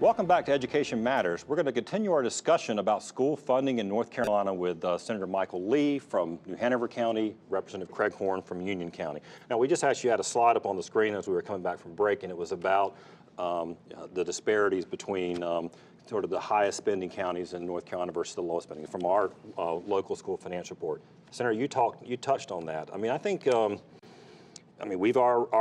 Welcome back to Education Matters. We're going to continue our discussion about school funding in North Carolina with Senator Michael Lee from New Hanover County, Representative Craig Horn from Union County. Now, we just actually had a slide up on the screen as we were coming back from break, and it was about the disparities between sort of the highest spending counties in North Carolina versus the lowest spending from our local school finance report. Senator, you touched on that. I mean, I think, our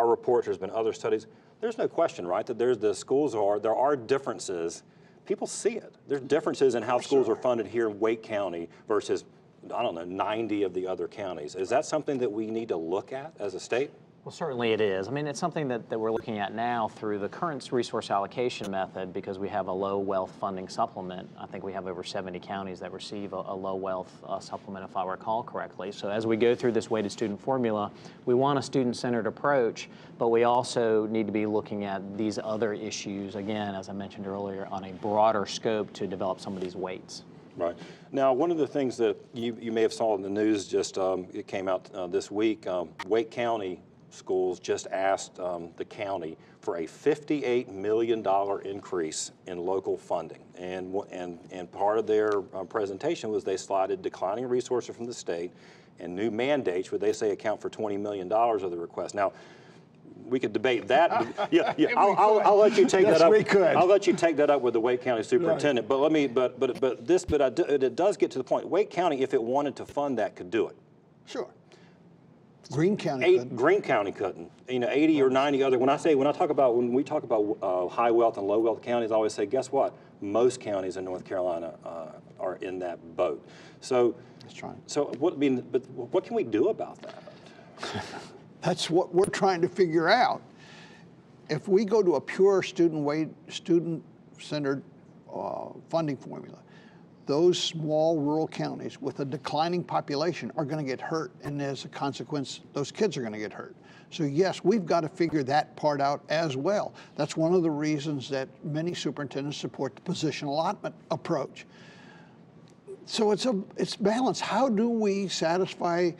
reports, there's been other studies. There's no question, right, that there are differences. People see it. There's differences in how schools are funded here in Wake County versus, 90 of the other counties. Is that something that we need to look at as a state? Well, certainly it is. I mean, it's something that we're looking at now through the current resource allocation method because we have a low wealth funding supplement. I think we have over 70 counties that receive a low wealth supplement, if I recall correctly. So as we go through this weighted student formula, we want a student-centered approach, but we also need to be looking at these other issues, again, as I mentioned earlier, on a broader scope to develop some of these weights. Right. Now, one of the things that you may have saw in the news just, it came out this week, Wake County Schools just asked the county for a $58 million increase in local funding. And part of their presentation was they slotted declining resources from the state and new mandates, would they say account for $20 million of the request. Now, we could debate that. Yeah, I'll let you take that up. We could. I'll let you take that up with the Wake County superintendent. Right. But it does get to the point. Wake County, if it wanted to fund that, could do it. Sure. Greene County couldn't. Greene County couldn't. 80 or 90 other. When we talk about high wealth and low wealth counties, I always say, guess what? Most counties in North Carolina are in that boat. So that's right. So but what can we do about that? That's what we're trying to figure out. If we go to a pure student-centered funding formula, those small rural counties with a declining population are going to get hurt, and as a consequence, those kids are going to get hurt. So yes, we've got to figure that part out as well. That's one of the reasons that many superintendents support the position allotment approach. So it's balanced. How do we satisfy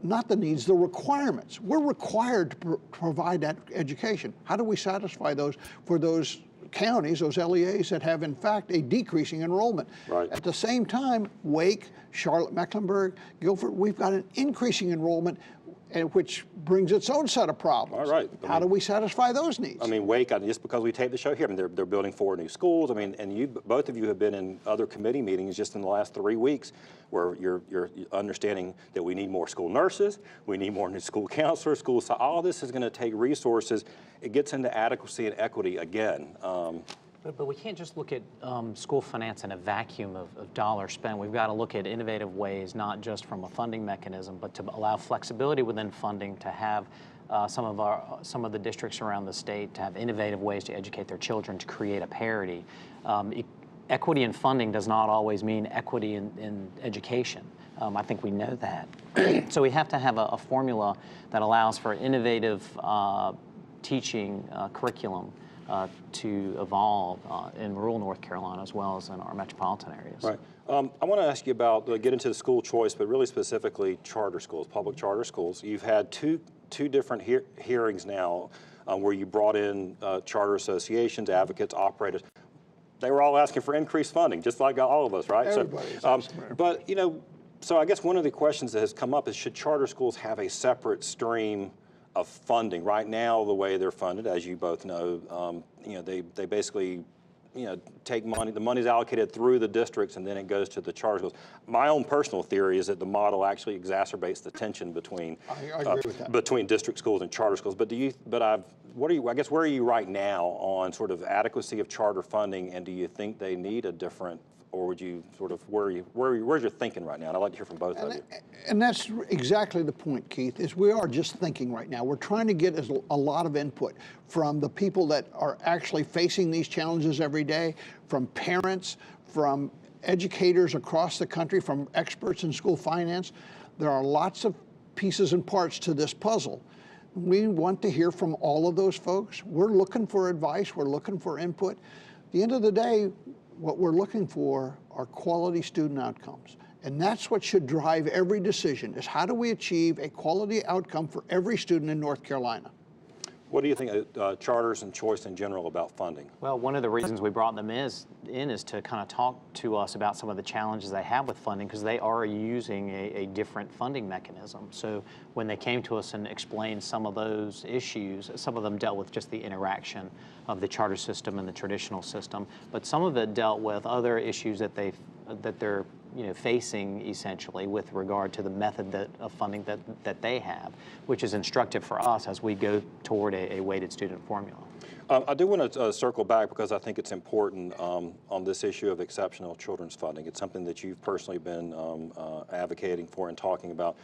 not the needs, the requirements? We're required to provide that education. How do we satisfy those for those counties, those LEAs that have in fact a decreasing enrollment? Right. At the same time, Wake, Charlotte-Mecklenburg, Guilford, we've got an increasing enrollment, which brings its own set of problems. All right. How do we satisfy those needs? I mean, Wake, just because we tape the show here, they're building 4 new schools. I mean, and both of you have been in other committee meetings just in the last 3 weeks where you're understanding that we need more school nurses, we need more new school counselors, so all this is going to take resources. It gets into adequacy and equity again. But we can't just look at school finance in a vacuum of dollars spent. We've got to look at innovative ways, not just from a funding mechanism, but to allow flexibility within funding to have some of the districts around the state to have innovative ways to educate their children to create a parity. Equity in funding does not always mean equity in education. I think we know that. So we have to have a formula that allows for innovative teaching curriculum to evolve in rural North Carolina as well as in our metropolitan areas. Right. I want to ask you about, get into the school choice, but really specifically charter schools, public charter schools. You've had two different hearings now where you brought in charter associations, advocates, operators. They were all asking for increased funding, just like all of us, right? Everybody's but, so I guess one of the questions that has come up is, should charter schools have a separate stream of funding? Right now, the way they're funded, as you both know, they basically, take money. The money's allocated through the districts, and then it goes to the charter schools. My own personal theory is that the model actually exacerbates the tension between between district schools and charter schools. But where are you right now on sort of adequacy of charter funding, and do you think they need a different? Or would you sort of, where's your thinking right now? And I'd like to hear from both of you. And that's exactly the point, Keith, is we are just thinking right now. We're trying to get a lot of input from the people that are actually facing these challenges every day, from parents, from educators across the country, from experts in school finance. There are lots of pieces and parts to this puzzle. We want to hear from all of those folks. We're looking for advice. We're looking for input. At the end of the day, what we're looking for are quality student outcomes. And that's what should drive every decision, is how do we achieve a quality outcome for every student in North Carolina? What do you think charters and choice in general about funding? Well, one of the reasons we brought them in is to kind of talk to us about some of the challenges they have with funding, because they are using a different funding mechanism. So when they came to us and explained some of those issues, some of them dealt with just the interaction of the charter system and the traditional system, but some of it dealt with other issues that they're facing essentially with regard to the method of funding that they have, which is instructive for us as we go toward a weighted student formula. I do want to circle back because I think it's important on this issue of exceptional children's funding. It's something that you've personally been advocating for and talking about.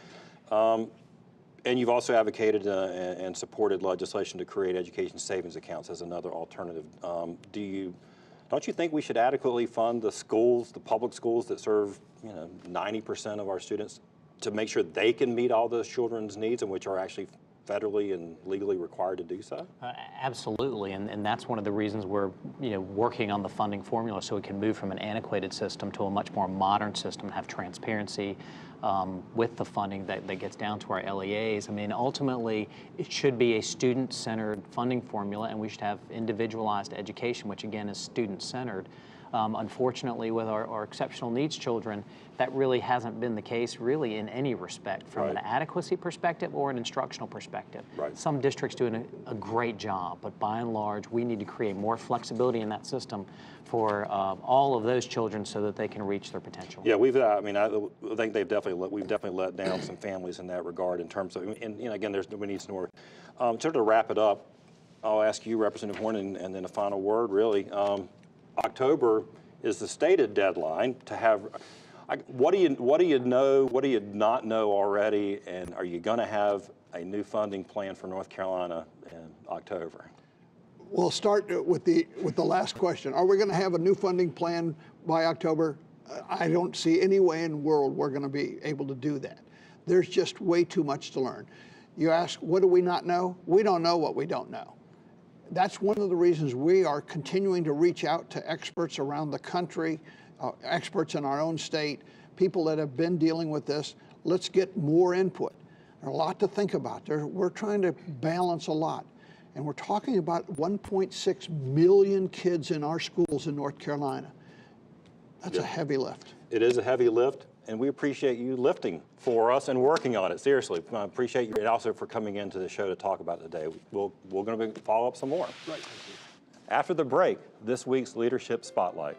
And you've also advocated and supported legislation to create education savings accounts as another alternative. Don't you think we should adequately fund the schools, the public schools that serve 90% of our students, to make sure they can meet all those children's needs, and which are actually federally and legally required to do so? Absolutely, and that's one of the reasons we're working on the funding formula, so we can move from an antiquated system to a much more modern system and have transparency with the funding that gets down to our LEAs. I mean, ultimately, it should be a student-centered funding formula, and we should have individualized education, which again is student-centered. Unfortunately, with our exceptional needs children, that really hasn't been the case really in any respect, from an adequacy perspective or an instructional perspective. Right. Some districts doing a great job, but by and large, we need to create more flexibility in that system for all of those children so that they can reach their potential. Yeah, I think we've definitely let down some families in that regard in terms of, and again, we need some more. To wrap it up, I'll ask you, Representative Horn, and then a final word, really. October is the stated deadline to have. What do you know? What do you not know already? And are you going to have a new funding plan for North Carolina in October? We'll start with the last question. Are we going to have a new funding plan by October? I don't see any way in the world we're going to be able to do that. There's just way too much to learn. You ask, what do we not know? We don't know what we don't know. That's one of the reasons we are continuing to reach out to experts around the country, experts in our own state, people that have been dealing with this. Let's get more input. There's a lot to think about. We're trying to balance a lot. And we're talking about 1.6 million kids in our schools in North Carolina. That's a heavy lift. It is a heavy lift, and we appreciate you lifting for us and working on it. Seriously, I appreciate you, and also for coming into the show to talk about it today. We're going to follow up some more. Right. After the break, this week's Leadership Spotlight.